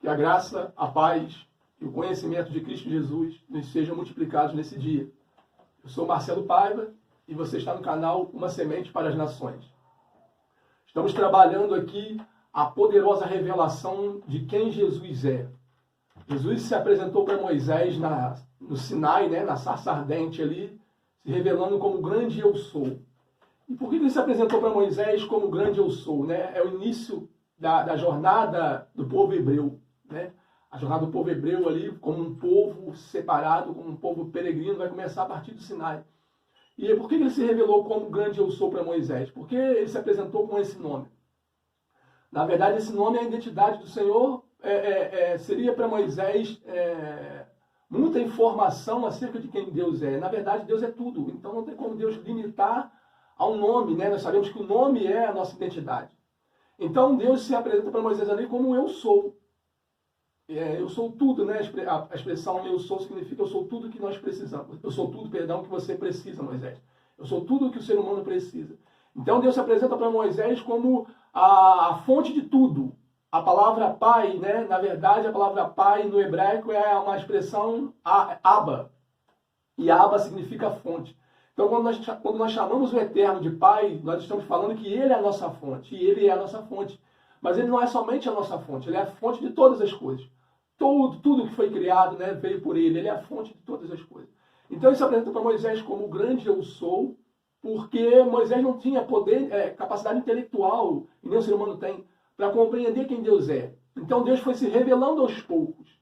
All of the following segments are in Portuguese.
Que a graça, a paz e o conhecimento de Cristo Jesus nos sejam multiplicados nesse dia. Eu sou Marcelo Paiva e você está no canal Uma Semente para as Nações. Estamos trabalhando aqui a poderosa revelação de quem Jesus é. Jesus se apresentou para Moisés no Sinai, na sarça ardente ali, se revelando como grande eu sou. E por que ele se apresentou para Moisés como grande eu sou? É o início da jornada do povo hebreu. A jornada do povo hebreu ali, como um povo separado, como um povo peregrino, vai começar a partir do Sinai. E por que ele se revelou como grande eu sou para Moisés? Porque ele se apresentou com esse nome. Na verdade, esse nome é a identidade do Senhor. Seria para Moisés muita informação acerca de quem Deus é. Na verdade, Deus é tudo. Então não tem como Deus limitar ao nome. Nós sabemos que o nome é a nossa identidade. Então Deus se apresenta para Moisés ali como eu sou. Eu sou tudo, A expressão eu sou significa eu sou tudo que nós precisamos. Eu sou tudo, que você precisa, Moisés. Eu sou tudo que o ser humano precisa. Então Deus se apresenta para Moisés como a fonte de tudo. A palavra pai, na verdade, a palavra pai no hebraico é uma expressão Abba. E Abba significa fonte. Então, quando nós chamamos o Eterno de Pai, nós estamos falando que Ele é a nossa fonte. E Ele é a nossa fonte. Mas Ele não é somente a nossa fonte. Ele é a fonte de todas as coisas. Tudo que foi criado veio por Ele. Ele é a fonte de todas as coisas. Então, Ele se apresenta para Moisés como o grande eu sou, porque Moisés não tinha poder, capacidade intelectual, e nem o ser humano tem, para compreender quem Deus é. Então, Deus foi se revelando aos poucos.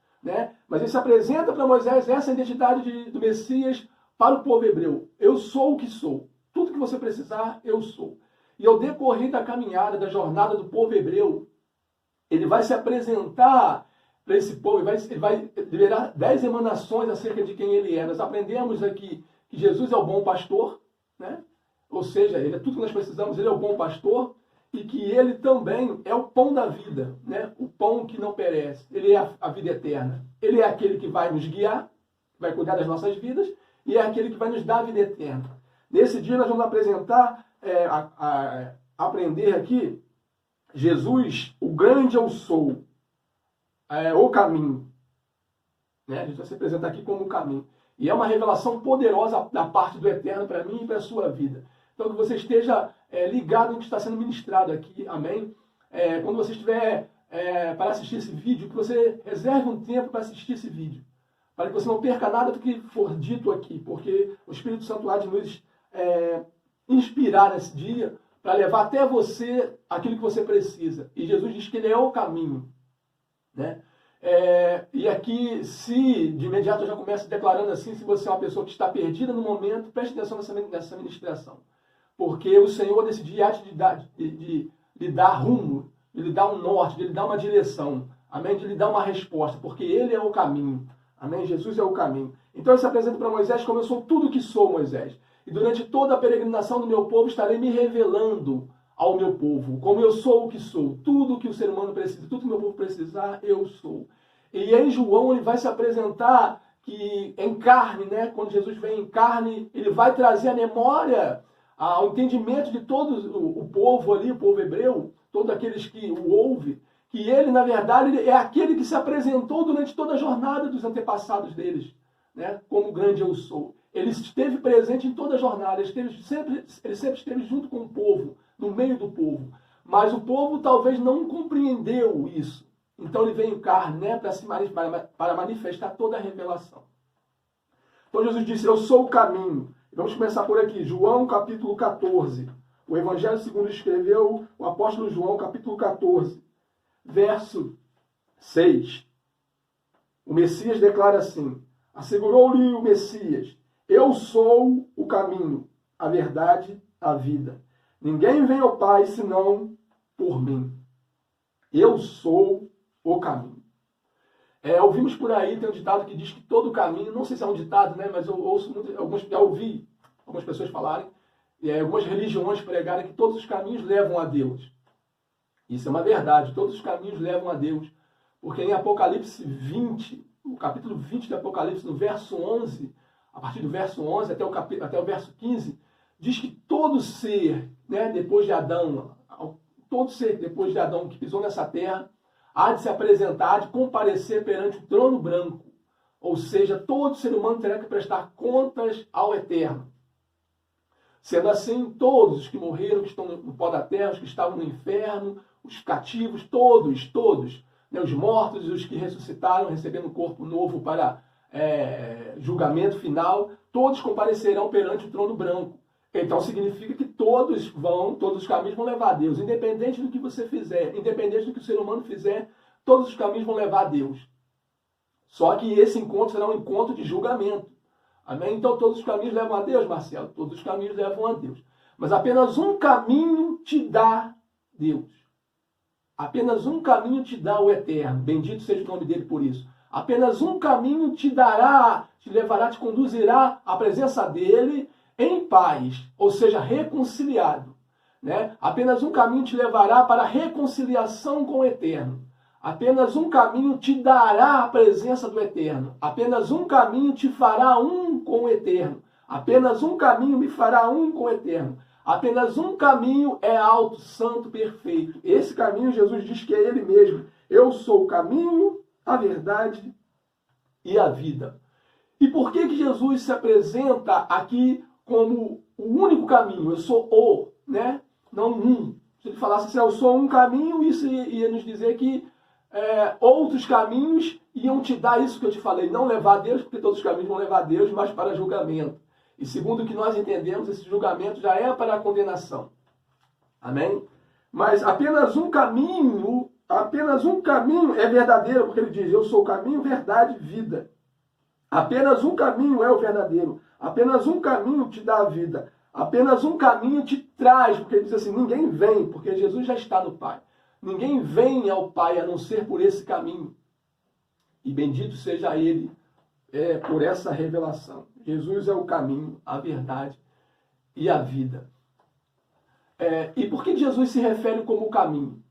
Mas Ele se apresenta para Moisés essa identidade do Messias para o povo hebreu. Eu sou o que sou. Tudo que você precisar, eu sou. E ao decorrer da caminhada, da jornada do povo hebreu, ele vai se apresentar para esse povo, ele vai liberar 10 emanações acerca de quem ele é. Nós aprendemos aqui que Jesus é o bom pastor, ou seja, ele é tudo que nós precisamos, ele é o bom pastor, e que ele também é o pão da vida, o pão que não perece. Ele é a vida eterna. Ele é aquele que vai nos guiar, vai cuidar das nossas vidas, e é aquele que vai nos dar a vida eterna. Nesse dia nós vamos aprender aqui Jesus, o grande eu sou, o caminho. A gente vai se apresentar aqui como o caminho. E é uma revelação poderosa da parte do Eterno para mim e para a sua vida. Então que você esteja ligado no que está sendo ministrado aqui, amém? Quando você estiver para assistir esse vídeo, que você reserve um tempo para assistir esse vídeo. Para que você não perca nada do que for dito aqui, porque o Espírito Santo há de nos inspirar nesse dia para levar até você aquilo que você precisa. E Jesus diz que Ele é o caminho. E aqui, se de imediato eu já começo declarando assim, se você é uma pessoa que está perdida no momento, preste atenção nessa ministração. Porque o Senhor nesse dia há de lhe dar rumo, de lhe dar um norte, de lhe dar uma direção. Amém? De lhe dar uma resposta, porque Ele é o caminho. Amém? Jesus é o caminho. Então ele se apresenta para Moisés como eu sou tudo que sou, Moisés. E durante toda a peregrinação do meu povo estarei me revelando ao meu povo, como eu sou o que sou. Tudo que o ser humano precisa, tudo que o meu povo precisar, eu sou. E em João ele vai se apresentar que em carne, quando Jesus vem em carne, ele vai trazer a memória, ao entendimento de todo o povo ali, o povo hebreu, todos aqueles que o ouvem, que ele, na verdade, é aquele que se apresentou durante toda a jornada dos antepassados deles, como grande eu sou. Ele esteve presente em toda a jornada, ele sempre esteve junto com o povo, no meio do povo. Mas o povo talvez não compreendeu isso. Então ele veio em carne, para manifestar toda a revelação. Então Jesus disse, eu sou o caminho. Vamos começar por aqui, João capítulo 14. O Evangelho segundo escreveu o apóstolo João, capítulo 14. Verso 6. O Messias declara assim, assegurou-lhe o Messias, eu sou o caminho, a verdade, a vida. Ninguém vem ao Pai senão por mim. Eu sou o caminho. Ouvimos por aí, tem um ditado que diz que todo caminho, não sei se é um ditado, mas eu ouço muito, já ouvi algumas pessoas falarem, e algumas religiões pregarem que todos os caminhos levam a Deus. Isso é uma verdade, todos os caminhos levam a Deus. Porque em Apocalipse 20, o capítulo 20 de Apocalipse, no verso 11, a partir do verso 11 até o verso 15, diz que todo ser, depois de Adão, todo ser depois de Adão que pisou nessa terra, há de se apresentar, há de comparecer perante o trono branco. Ou seja, todo ser humano terá que prestar contas ao Eterno. Sendo assim, todos os que morreram, que estão no pó da terra, os que estavam no inferno, os cativos, todos, né, os mortos e os que ressuscitaram, recebendo um corpo novo para julgamento final, todos comparecerão perante o trono branco. Então significa que todos os caminhos vão levar a Deus, independente do que você fizer, independente do que o ser humano fizer, todos os caminhos vão levar a Deus. Só que esse encontro será um encontro de julgamento. Amém? Então todos os caminhos levam a Deus, Marcelo? Todos os caminhos levam a Deus. Mas apenas um caminho te dá Deus. Apenas um caminho te dá o Eterno. Bendito seja o nome dele por isso. Apenas um caminho te dará, te levará, te conduzirá à presença dele em paz, ou seja, reconciliado. Né? Apenas um caminho te levará para a reconciliação com o Eterno. Apenas um caminho te dará a presença do Eterno. Apenas um caminho te fará um com o Eterno. Apenas um caminho me fará um com o Eterno. Apenas um caminho é alto, santo, perfeito. Esse caminho, Jesus diz que é Ele mesmo. Eu sou o caminho, a verdade e a vida. E por que Jesus se apresenta aqui como o único caminho? Eu sou o, né? Não um. Se ele falasse assim, eu sou um caminho, isso ia nos dizer que outros caminhos iam te dar isso que eu te falei, não levar a Deus, porque todos os caminhos vão levar a Deus, mas para julgamento. E segundo o que nós entendemos, esse julgamento já é para a condenação. Amém? Mas apenas um caminho é verdadeiro, porque ele diz, eu sou o caminho, verdade e vida. Apenas um caminho é o verdadeiro. Apenas um caminho te dá a vida. Apenas um caminho te traz, porque ele diz assim, ninguém vem, porque Jesus já está no Pai. Ninguém vem ao Pai a não ser por esse caminho. E bendito seja Ele por essa revelação. Jesus é o caminho, a verdade e a vida. E por que Jesus se refere como o caminho?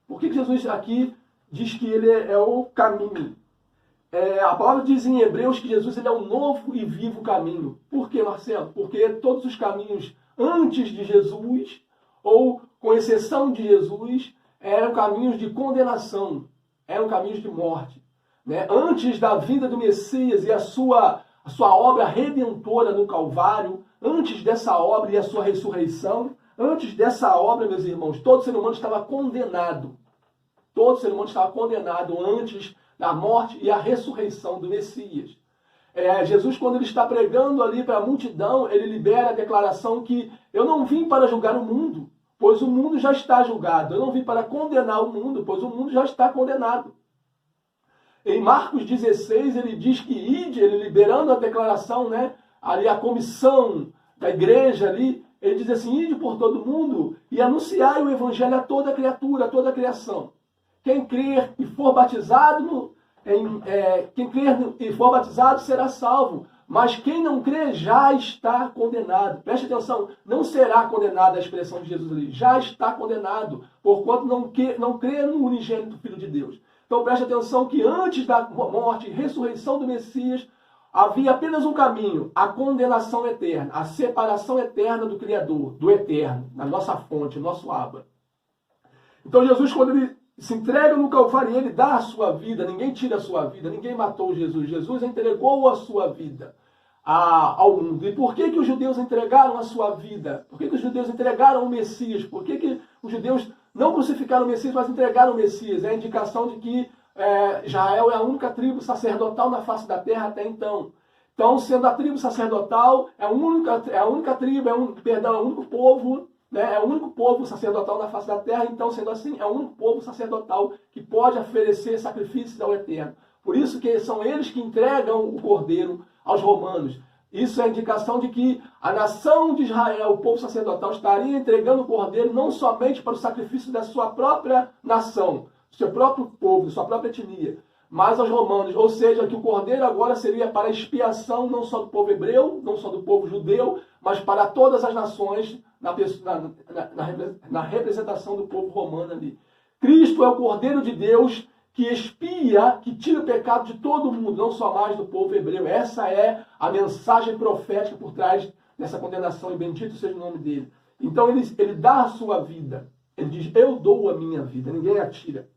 Por que Jesus aqui diz que Ele é o caminho? A palavra diz em Hebreus que Jesus ele é o novo e vivo caminho. Por quê, Marcelo? Porque todos os caminhos antes de Jesus, ou com exceção de Jesus, eram caminhos de condenação, eram caminhos de morte. Né? Antes da vinda do Messias e a sua obra redentora no Calvário, antes dessa obra e a sua ressurreição, antes dessa obra, meus irmãos, todo ser humano estava condenado. Todo ser humano estava condenado antes da morte e a ressurreição do Messias. Jesus, quando ele está pregando ali para a multidão, ele libera a declaração que eu não vim para julgar o mundo, pois o mundo já está julgado. Eu não vim para condenar o mundo, pois o mundo já está condenado. Em Marcos 16, ele diz que ide, ele liberando a declaração, né, ali a comissão da igreja ali, ele diz assim, ide por todo mundo e anunciai o evangelho a toda criatura, a toda a criação. Quem crer e for batizado, será salvo. Mas quem não crê já está condenado. Preste atenção, não será condenado a expressão de Jesus ali. Já está condenado, porquanto não crê no unigênito Filho de Deus. Então preste atenção que antes da morte e ressurreição do Messias, havia apenas um caminho, a condenação eterna, a separação eterna do Criador, do Eterno, na nossa fonte, nosso Abba. Então Jesus, quando ele se entrega no Calvário, ele dá a sua vida, ninguém tira a sua vida, ninguém matou Jesus. Jesus entregou a sua vida ao mundo. E por que os judeus entregaram a sua vida? Por que os judeus entregaram o Messias? Por que os judeus não crucificaram o Messias, mas entregaram o Messias? É a indicação de que Israel é a única tribo sacerdotal na face da terra até então. Então, sendo a tribo sacerdotal, é a única tribo, é o único povo, né? É o único povo sacerdotal na face da terra. Então, sendo assim, é o único povo sacerdotal que pode oferecer sacrifícios ao Eterno. Por isso que são eles que entregam o cordeiro aos romanos. Isso é indicação de que a nação de Israel, o povo sacerdotal, estaria entregando o cordeiro não somente para o sacrifício da sua própria nação, do seu próprio povo, da sua própria etnia, mas aos romanos. Ou seja, que o cordeiro agora seria para expiação não só do povo hebreu, não só do povo judeu, mas para todas as nações na representação do povo romano ali. Cristo é o Cordeiro de Deus que expia, que tira o pecado de todo mundo, não só mais do povo hebreu. Essa é a mensagem profética por trás dessa condenação, e bendito seja o nome dele. Então ele dá a sua vida. Ele diz, eu dou a minha vida, ninguém a tira.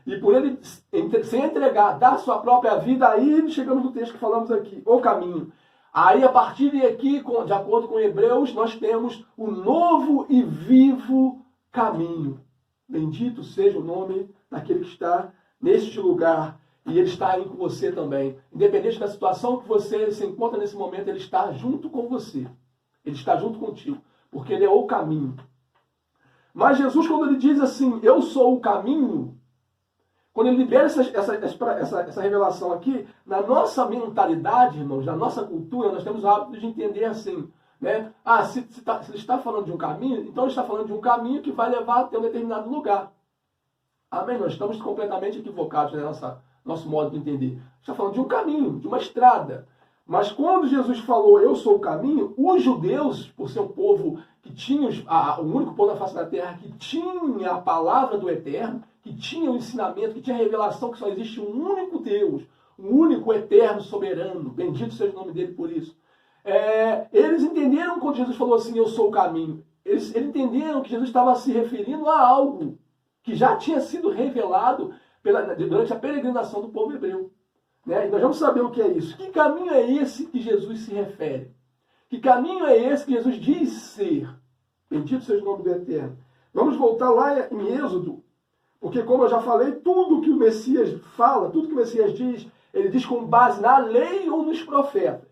e por ele se entregar, dar sua própria vida, aí chegamos no texto que falamos aqui, o caminho. Aí, a partir de aqui, de acordo com Hebreus, nós temos o novo e vivo caminho. Bendito seja o nome daquele que está neste lugar. E ele está aí com você também. Independente da situação que você se encontra nesse momento, ele está junto com você. Ele está junto contigo. Porque ele é o caminho. Mas Jesus, quando ele diz assim, eu sou o caminho, quando ele libera essa revelação aqui, na nossa mentalidade, irmãos, na nossa cultura, nós temos o hábito de entender assim, né? Se ele está falando de um caminho, então ele está falando de um caminho que vai levar até um determinado lugar. Amém? Nós estamos completamente equivocados no nosso modo de entender. Está falando de um caminho, de uma estrada. Mas quando Jesus falou, eu sou o caminho, os judeus, por ser um povo que tinha, o único povo na face da terra que tinha a palavra do Eterno, que tinha o ensinamento, que tinha a revelação que só existe um único Deus, um único eterno soberano, bendito seja o nome dele por isso. Eles entenderam quando Jesus falou assim, eu sou o caminho. Eles entenderam que Jesus estava se referindo a algo que já tinha sido revelado durante a peregrinação do povo hebreu. Né? E nós vamos saber o que é isso. Que caminho é esse que Jesus se refere? Que caminho é esse que Jesus diz ser? Bendito seja o nome do Eterno. Vamos voltar lá em Êxodo, porque como eu já falei, tudo que o Messias fala, tudo que o Messias diz, ele diz com base na lei ou nos profetas.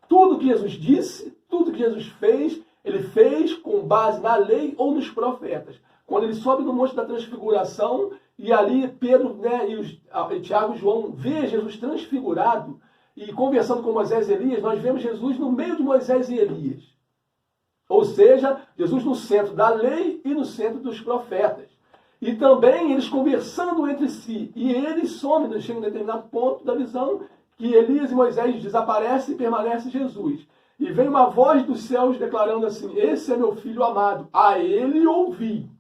Tudo que Jesus disse, tudo que Jesus fez, ele fez com base na lei ou nos profetas. Quando ele sobe no Monte da Transfiguração, e ali Pedro, né, e Tiago e João vê Jesus transfigurado, e conversando com Moisés e Elias, nós vemos Jesus no meio de Moisés e Elias. Ou seja, Jesus no centro da lei e no centro dos profetas. E também eles conversando entre si. E eles somem, chega a um determinado ponto da visão que Elias e Moisés desaparecem e permanece Jesus. E vem uma voz dos céus declarando assim, esse é meu filho amado, a ele ouvi.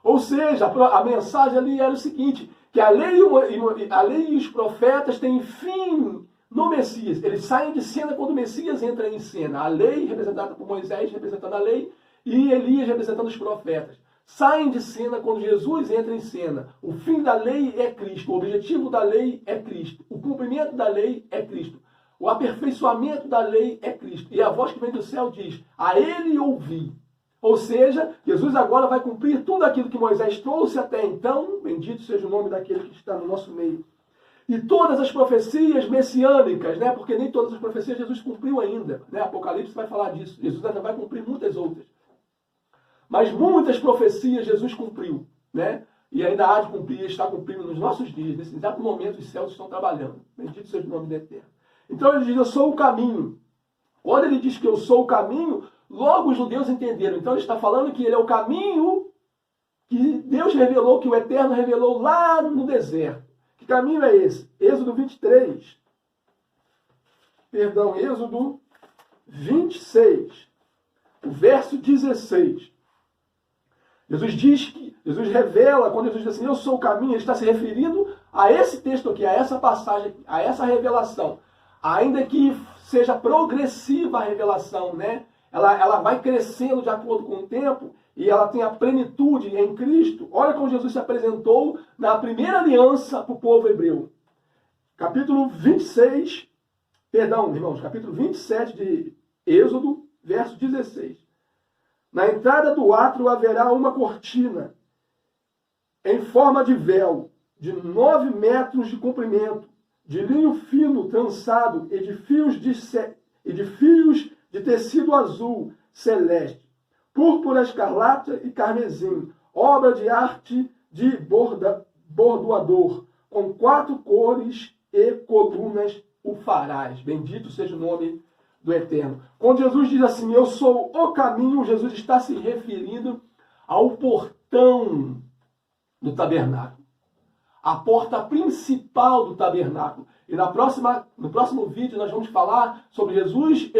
Ou seja, a mensagem ali era o seguinte, que a lei e os profetas têm fim no Messias. Eles saem de cena quando o Messias entra em cena. A lei, representada por Moisés, representando a lei, e Elias, representando os profetas. Saem de cena quando Jesus entra em cena. O fim da lei é Cristo. O objetivo da lei é Cristo. O cumprimento da lei é Cristo. O aperfeiçoamento da lei é Cristo. E a voz que vem do céu diz, a ele ouvi. Ou seja, Jesus agora vai cumprir tudo aquilo que Moisés trouxe até então. Bendito seja o nome daquele que está no nosso meio. E todas as profecias messiânicas, né? Porque nem todas as profecias Jesus cumpriu ainda. Né? Apocalipse vai falar disso. Jesus ainda vai cumprir muitas outras. Mas muitas profecias Jesus cumpriu. Né? E ainda há de cumprir, está cumprindo nos nossos dias. Nesse exato momento os céus estão trabalhando. Bendito seja o nome do Eterno. Então ele diz, eu sou o caminho. Quando ele diz que eu sou o caminho, logo os judeus entenderam. Então ele está falando que ele é o caminho que Deus revelou, que o Eterno revelou lá no deserto. Que caminho é esse? Êxodo 23. Perdão, Êxodo 26. O verso 16. Jesus revela, quando Jesus diz assim, eu sou o caminho, ele está se referindo a esse texto aqui, a essa passagem, a essa revelação. Ainda que seja progressiva a revelação, né? Ela vai crescendo de acordo com o tempo e ela tem a plenitude em Cristo. Olha como Jesus se apresentou na primeira aliança para o povo hebreu. Capítulo 26, perdão, irmãos, capítulo 27 de Êxodo, verso 16. Na entrada do átrio haverá uma cortina em forma de véu, de 9 metros de comprimento, de linho fino trançado e de fios de tecido azul celeste, púrpura, escarlate e carmesim, obra de arte de bordoador, com 4 cores e colunas o farás. Bendito seja o nome do Eterno. Quando Jesus diz assim, eu sou o caminho, Jesus está se referindo ao portão do tabernáculo. A porta principal do tabernáculo. E no próximo vídeo nós vamos falar sobre Jesus,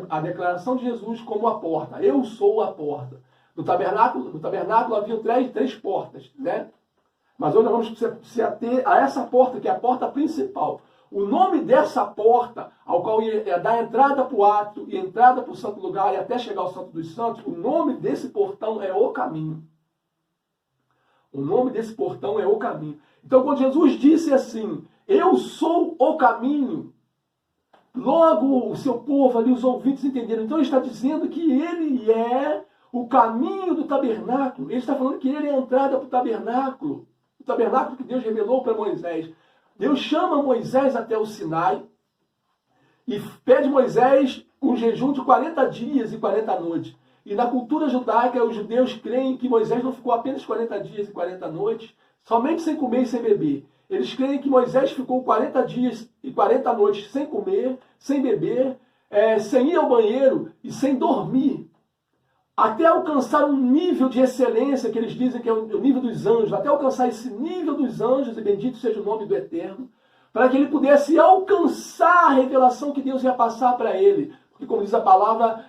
a declaração de Jesus como a porta. Eu sou a porta. No tabernáculo havia três portas, né? Mas hoje nós vamos se ater a essa porta, que é a porta principal. O nome dessa porta, ao qual ia dar entrada para o átrio e entrada para o santo lugar e até chegar ao Santo dos Santos, o nome desse portão é o caminho. O nome desse portão é o caminho. Então, quando Jesus disse assim, eu sou o caminho, logo o seu povo ali, os ouvintes entenderam. Então, ele está dizendo que ele é o caminho do tabernáculo. Ele está falando que ele é a entrada para o tabernáculo que Deus revelou para Moisés. Deus chama Moisés até o Sinai e pede a Moisés um jejum de 40 dias e 40 noites. E na cultura judaica, os judeus creem que Moisés não ficou apenas 40 dias e 40 noites, somente sem comer e sem beber. Eles creem que Moisés ficou 40 dias e 40 noites sem comer, sem beber, sem ir ao banheiro e sem dormir, até alcançar um nível de excelência, que eles dizem que é o nível dos anjos, até alcançar esse nível dos anjos, e bendito seja o nome do Eterno, para que ele pudesse alcançar a revelação que Deus ia passar para ele. Porque, como diz a palavra,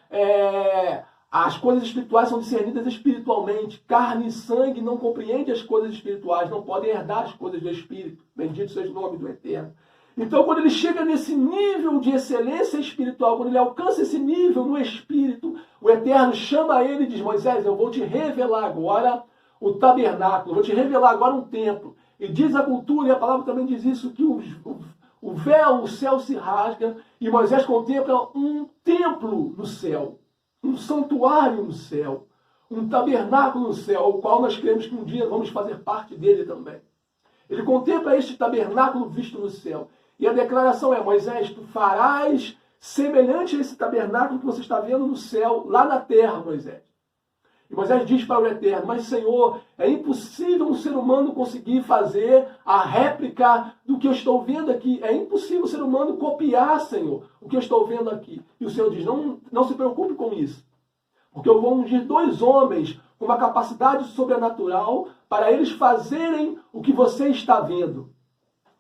as coisas espirituais são discernidas espiritualmente. Carne e sangue não compreendem as coisas espirituais, não podem herdar as coisas do Espírito. Bendito seja o nome do Eterno. Então, quando ele chega nesse nível de excelência espiritual, quando ele alcança esse nível no Espírito, o Eterno chama ele e diz, Moisés, eu vou te revelar agora o tabernáculo, vou te revelar agora um templo. E diz a cultura, e a palavra também diz isso, que o véu, o céu se rasga, e Moisés contempla um templo no céu, um santuário no céu, um tabernáculo no céu, ao qual nós cremos que um dia vamos fazer parte dele também. Ele contempla este tabernáculo visto no céu. E a declaração é, Moisés, tu farás semelhante a esse tabernáculo que você está vendo no céu, lá na terra, Moisés. E Moisés diz para o Eterno, mas Senhor, é impossível um ser humano conseguir fazer a réplica do que eu estou vendo aqui. É impossível o ser humano copiar, Senhor, o que eu estou vendo aqui. E o Senhor diz, não se preocupe com isso. Porque eu vou ungir 2 homens com uma capacidade sobrenatural para eles fazerem o que você está vendo.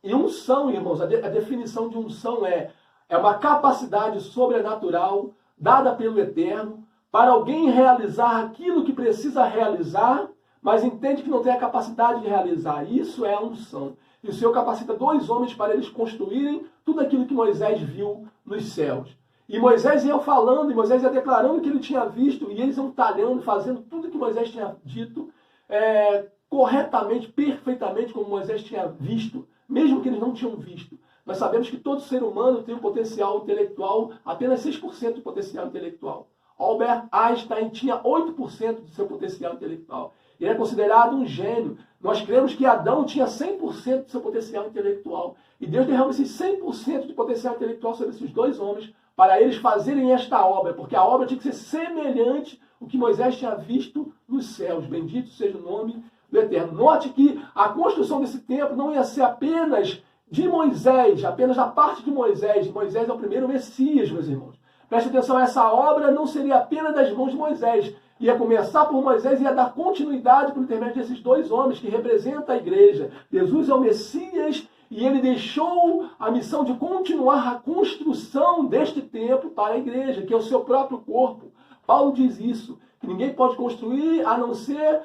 E unção, irmãos, a definição de unção é uma capacidade sobrenatural dada pelo Eterno para alguém realizar aquilo que precisa realizar, mas entende que não tem a capacidade de realizar. Isso é a unção. E o Senhor capacita 2 homens para eles construírem tudo aquilo que Moisés viu nos céus. E Moisés ia falando, e Moisés ia declarando o que ele tinha visto, e eles iam talhando, fazendo tudo que Moisés tinha dito, corretamente, perfeitamente, como Moisés tinha visto, mesmo que eles não tinham visto. Nós sabemos que todo ser humano tem um potencial intelectual, apenas 6% de potencial intelectual. Albert Einstein tinha 8% do seu potencial intelectual. Ele é considerado um gênio. Nós cremos que Adão tinha 100% do seu potencial intelectual. E Deus derrama esses 100% de potencial intelectual sobre esses 2 homens para eles fazerem esta obra, porque a obra tinha que ser semelhante ao que Moisés tinha visto nos céus. Bendito seja o nome do Eterno. Note que a construção desse templo não ia ser apenas de Moisés, apenas da parte de Moisés. Moisés é o primeiro Messias, meus irmãos. Preste atenção, essa obra não seria apenas das mãos de Moisés. Ia começar por Moisés e ia dar continuidade por intermédio desses 2 homens que representam a igreja. Jesus é o Messias e ele deixou a missão de continuar a construção deste templo para a igreja, que é o seu próprio corpo. Paulo diz isso, que ninguém pode construir a não ser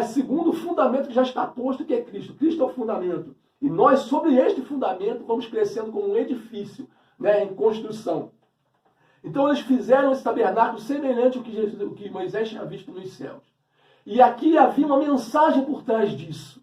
segundo o fundamento que já está posto, que é Cristo. Cristo é o fundamento. E nós, sobre este fundamento, vamos crescendo como um edifício, em construção. Então eles fizeram esse tabernáculo semelhante ao que Moisés tinha visto nos céus. E aqui havia uma mensagem por trás disso.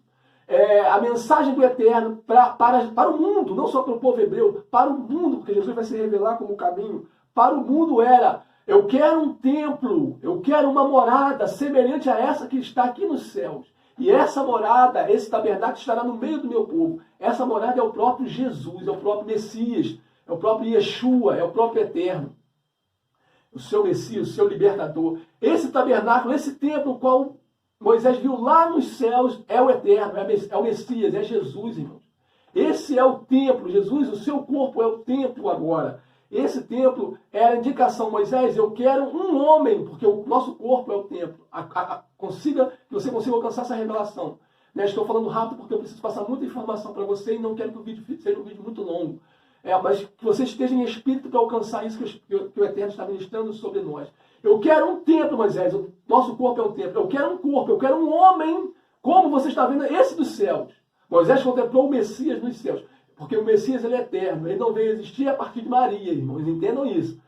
A mensagem do Eterno para o mundo, não só para o povo hebreu, para o mundo, porque Jesus vai se revelar como caminho. Para o mundo era, eu quero um templo, eu quero uma morada semelhante a essa que está aqui nos céus. E essa morada, esse tabernáculo estará no meio do meu povo. Essa morada é o próprio Jesus, é o próprio Messias, é o próprio Yeshua, é o próprio Eterno. O seu Messias, o seu libertador. Esse tabernáculo, esse templo, o qual Moisés viu lá nos céus, é o Eterno, é o Messias, é Jesus, irmãos. Esse é o templo, Jesus, o seu corpo é o templo agora. Esse templo era a indicação, Moisés, eu quero um homem, porque o nosso corpo é o templo. Que você consiga alcançar essa revelação. Estou falando rápido porque eu preciso passar muita informação para você e não quero que o vídeo seja um vídeo muito longo. Mas que você esteja em espírito para alcançar isso que o Eterno está ministrando sobre nós. Eu quero um templo, Moisés. O nosso corpo é um templo. Eu quero um corpo, eu quero um homem, como você está vendo esse dos céus. Moisés contemplou o Messias nos céus. Porque o Messias ele é eterno. Ele não veio existir a partir de Maria, irmãos. Entendam isso.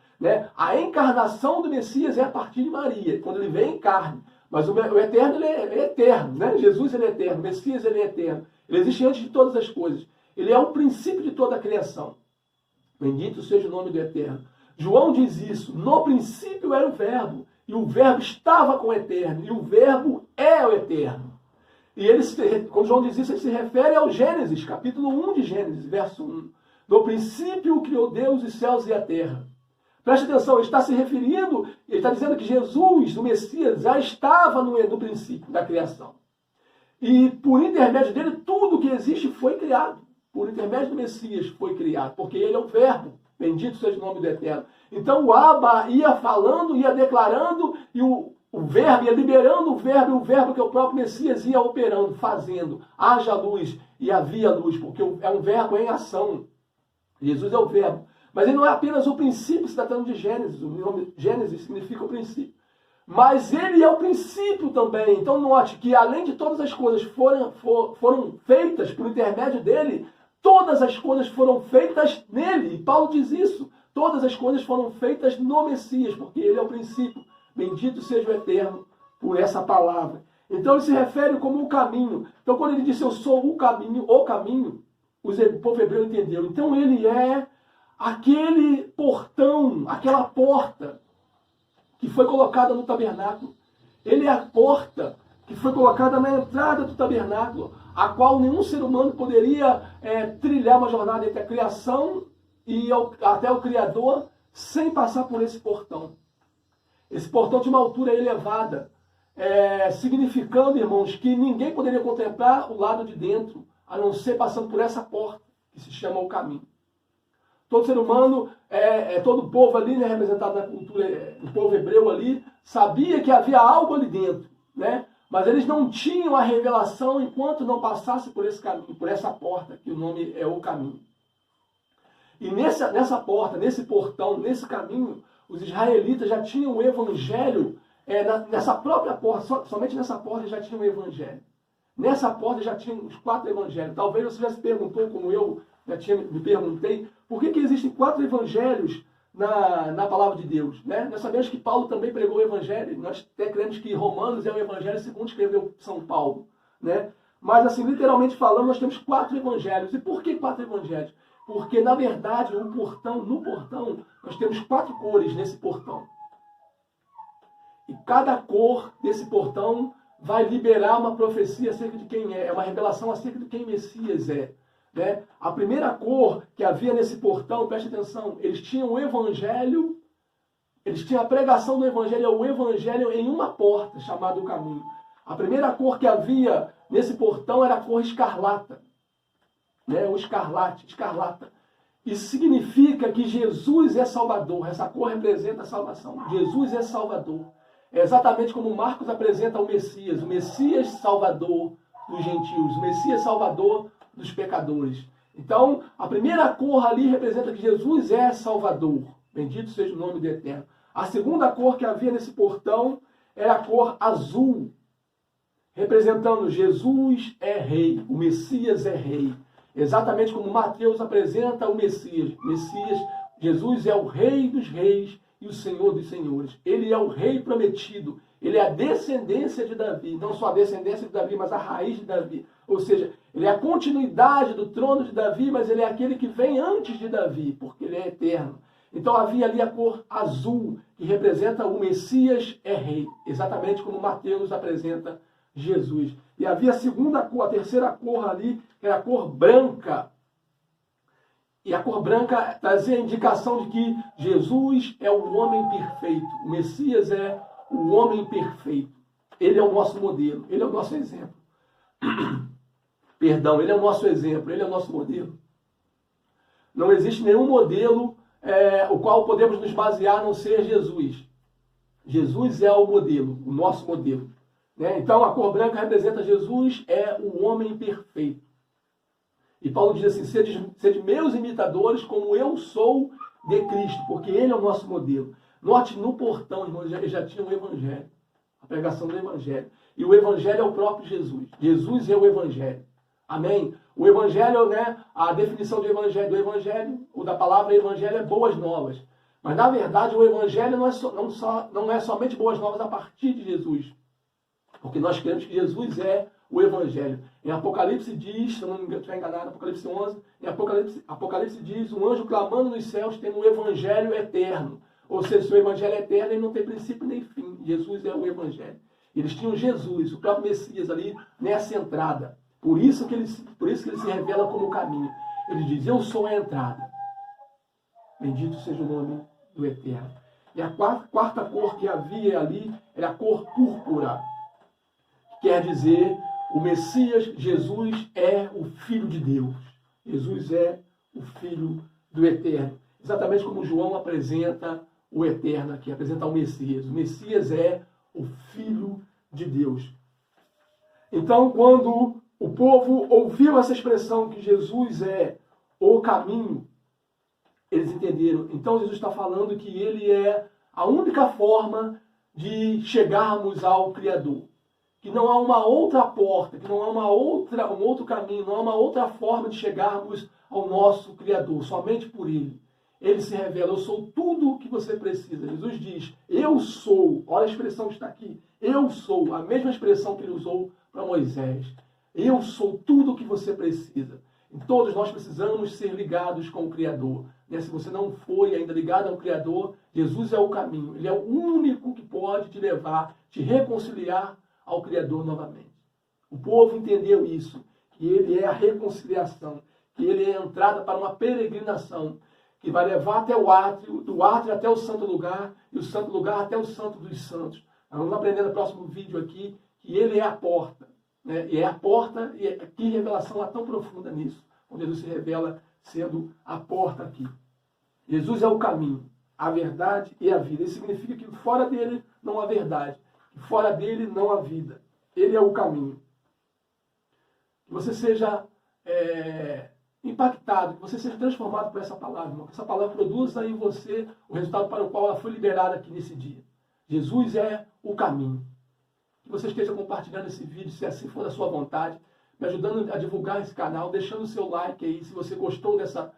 A encarnação do Messias é a partir de Maria, quando ele vem em carne. Mas o eterno, ele é eterno, né? Jesus, ele é eterno. O Messias, ele é eterno. Ele existe antes de todas as coisas. Ele é o princípio de toda a criação. Bendito seja o nome do Eterno. João diz isso. No princípio era o Verbo. E o Verbo estava com o Eterno. E o Verbo é o Eterno. E quando João diz isso, ele se refere ao Gênesis, capítulo 1 de Gênesis, verso 1. No princípio criou Deus os céus e a terra. Preste atenção, ele está se referindo, ele está dizendo que Jesus, o Messias, já estava no princípio da criação. E por intermédio dele, tudo que existe foi criado. Por intermédio do Messias foi criado, porque ele é o Verbo. Bendito seja o nome do Eterno. Então o Abba ia falando, ia declarando, e o Verbo ia liberando o Verbo, e o Verbo que é o próprio Messias ia operando, fazendo. Haja luz e havia luz, porque é um verbo em ação. Jesus é o Verbo. Mas ele não é apenas o princípio, se tratando de Gênesis. O nome Gênesis significa o princípio. Mas ele é o princípio também. Então note que além de todas as coisas foram feitas por intermédio dele, todas as coisas foram feitas nele. E Paulo diz isso. Todas as coisas foram feitas no Messias, porque ele é o princípio. Bendito seja o Eterno por essa palavra. Então ele se refere como o caminho. Então quando ele disse eu sou o caminho, o povo hebreu entendeu. Então ele é aquele portão, aquela porta que foi colocada no tabernáculo. Ele é a porta que foi colocada na entrada do tabernáculo, a qual nenhum ser humano poderia trilhar uma jornada entre a criação e até o Criador sem passar por esse portão. Esse portão tinha uma altura elevada, significando, irmãos, que ninguém poderia contemplar o lado de dentro, a não ser passando por essa porta, que se chama o caminho. Todo ser humano, todo o povo ali, né, representado na cultura, o povo hebreu ali, sabia que havia algo ali dentro, né? Mas eles não tinham a revelação enquanto não passasse por esse caminho, por essa porta, que o nome é o caminho. E nessa porta, nesse portão, nesse caminho, os israelitas já tinham o evangelho, nessa própria porta, somente nessa porta já tinham o evangelho. Nessa porta já tinham os 4 evangelhos. Talvez você já se perguntou, como eu me perguntei, por que existem 4 evangelhos na palavra de Deus, né? Nós sabemos que Paulo também pregou o evangelho. Nós até cremos que Romanos é o evangelho segundo escreveu São Paulo, né? Mas assim, literalmente falando, nós temos 4 evangelhos. E por que 4 evangelhos? Porque, na verdade, no portão, nós temos 4 cores nesse portão. E cada cor desse portão vai liberar uma profecia acerca de quem é uma revelação acerca de quem Messias é. Né? A primeira cor que havia nesse portão, preste atenção, eles tinham o Evangelho, eles tinham a pregação do Evangelho, o Evangelho em uma porta, chamada o caminho. A primeira cor que havia nesse portão era a cor escarlata. Né? O escarlata. Isso significa que Jesus é Salvador. Essa cor representa a salvação. Jesus é Salvador. É exatamente como Marcos apresenta o Messias Salvador dos gentios, o Messias Salvador dos pecadores. Então, a primeira cor ali representa que Jesus é Salvador. Bendito seja o nome do Eterno. A segunda cor que havia nesse portão era a cor azul, representando Jesus é rei, o Messias é rei. Exatamente como Mateus apresenta o Messias. Jesus é o Rei dos reis e o Senhor dos senhores. Ele é o Rei prometido. Ele é a descendência de Davi. Não só a descendência de Davi, mas a raiz de Davi. Ou seja, ele é a continuidade do trono de Davi, mas ele é aquele que vem antes de Davi, porque ele é eterno. Então havia ali a cor azul, que representa o Messias é rei. Exatamente como Mateus apresenta Jesus. E havia a segunda cor, a terceira cor ali, que era a cor branca. E a cor branca trazia a indicação de que Jesus é o homem perfeito. O Messias é o homem perfeito. Ele é o nosso modelo, ele é o nosso exemplo. Perdão, ele é o nosso exemplo, ele é o nosso modelo. Não existe nenhum modelo o qual podemos nos basear a não ser Jesus. Jesus é o modelo, o nosso modelo. Né? Então a cor branca representa Jesus é o homem perfeito. E Paulo diz assim, sede meus imitadores como eu sou de Cristo, porque ele é o nosso modelo. Note, no portão, irmãos, já tinha o Evangelho, a pregação do Evangelho. E o Evangelho é o próprio Jesus. Jesus é o Evangelho. Amém? O Evangelho, né, a definição do Evangelho, ou da palavra Evangelho é boas novas. Mas, na verdade, o Evangelho não é somente boas novas a partir de Jesus. Porque nós cremos que Jesus é o Evangelho. Em Apocalipse diz, se eu não me estiver enganado, Apocalipse 11, em Apocalipse diz, um anjo clamando nos céus tem um Evangelho eterno. Ou seja, se o Evangelho é eterno, ele não tem princípio nem fim. Jesus é o Evangelho. Eles tinham Jesus, o próprio Messias ali, nessa entrada. Por isso que ele se revela como o caminho. Ele diz, eu sou a entrada. Bendito seja o nome do Eterno. E a quarta cor que havia ali era a cor púrpura. Quer dizer, o Messias, Jesus, é o Filho de Deus. Jesus é o Filho do Eterno. Exatamente como João apresenta o Eterno aqui, apresenta o Messias. O Messias é o Filho de Deus. Então, quando o povo ouviu essa expressão que Jesus é o caminho, eles entenderam. Então, Jesus está falando que ele é a única forma de chegarmos ao Criador. Que não há uma outra porta, que não há um outro caminho, não há uma outra forma de chegarmos ao nosso Criador, somente por Ele. Ele se revela, eu sou tudo o que você precisa. Jesus diz, eu sou, olha a expressão que está aqui, eu sou, a mesma expressão que ele usou para Moisés. Eu sou tudo o que você precisa. E todos nós precisamos ser ligados com o Criador. Se você não foi ainda ligado ao Criador, Jesus é o caminho. Ele é o único que pode te levar, te reconciliar ao Criador novamente. O povo entendeu isso, que ele é a reconciliação, que ele é a entrada para uma peregrinação, que vai levar até o átrio, do átrio até o santo lugar, e o santo lugar até o santo dos santos. Nós vamos aprender no próximo vídeo aqui, que ele é a porta. Né? E é a porta, e que revelação há tão profunda nisso, onde Jesus se revela sendo a porta aqui. Jesus é o caminho, a verdade e a vida. Isso significa que fora dele não há verdade. Fora dele não há vida. Ele é o caminho. Que você seja impactado, que você seja transformado por essa palavra, irmão. Que essa palavra produza em você o resultado para o qual ela foi liberada aqui nesse dia. Jesus é o caminho. Que você esteja compartilhando esse vídeo, se assim for da sua vontade, me ajudando a divulgar esse canal, deixando o seu like aí, se você gostou dessa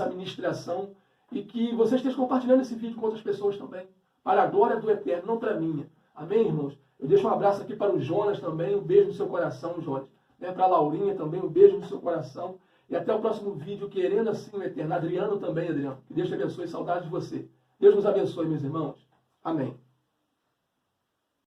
ministração, e que você esteja compartilhando esse vídeo com outras pessoas também, para a glória do Eterno, não para a minha. Amém, irmãos? Eu deixo um abraço aqui para o Jonas também, um beijo no seu coração, Jonas. Para a Laurinha também, um beijo no seu coração. E até o próximo vídeo, querendo assim o Eterno. Adriano também, Adriano. Que Deus te abençoe, saudade de você. Deus nos abençoe, meus irmãos. Amém.